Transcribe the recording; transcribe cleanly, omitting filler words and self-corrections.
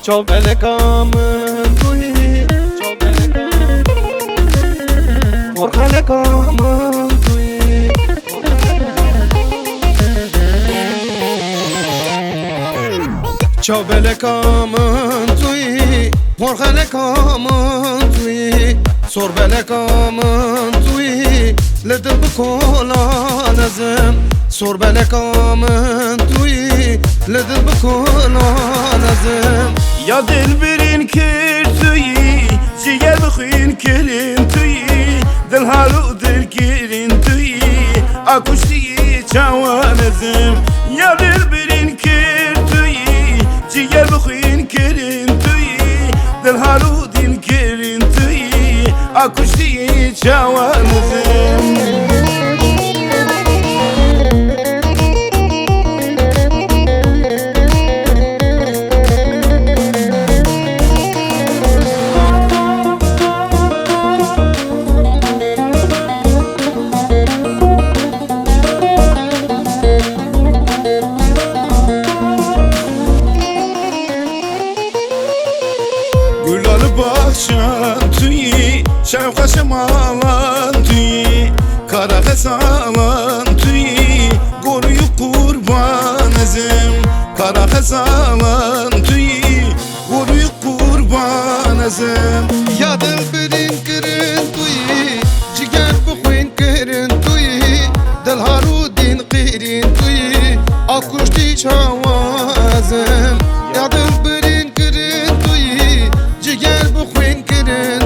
شوفلكم توي ورخلكم توي شوفلكم توي ورخلكم توي صربلكم توي لدبكولا لازم صربلكم توي لدبكولا لازم يا دلبرين كرتوي جيا بخين كرنتوي دل هالو دل كرنتوي اكوشتي چاوانزم يا دلبرين كرتوي جيا بخين كرنتوي دل هالو دل كرنتوي اكوشتي چاوانزم Bahçan tüyi, şevkaşım alan tüyi, kara hesalan tüyi, koruyu kurban ezim. Kara hesalan tüyi, koruyu kurban ezim. Ya dilberin kirin tüyi, ciger bixwin kirin tüyi, dil harudin qirin tüyi, akuşti çawazim. Ya dilberin kirin tüyi, ciger bixwin kirin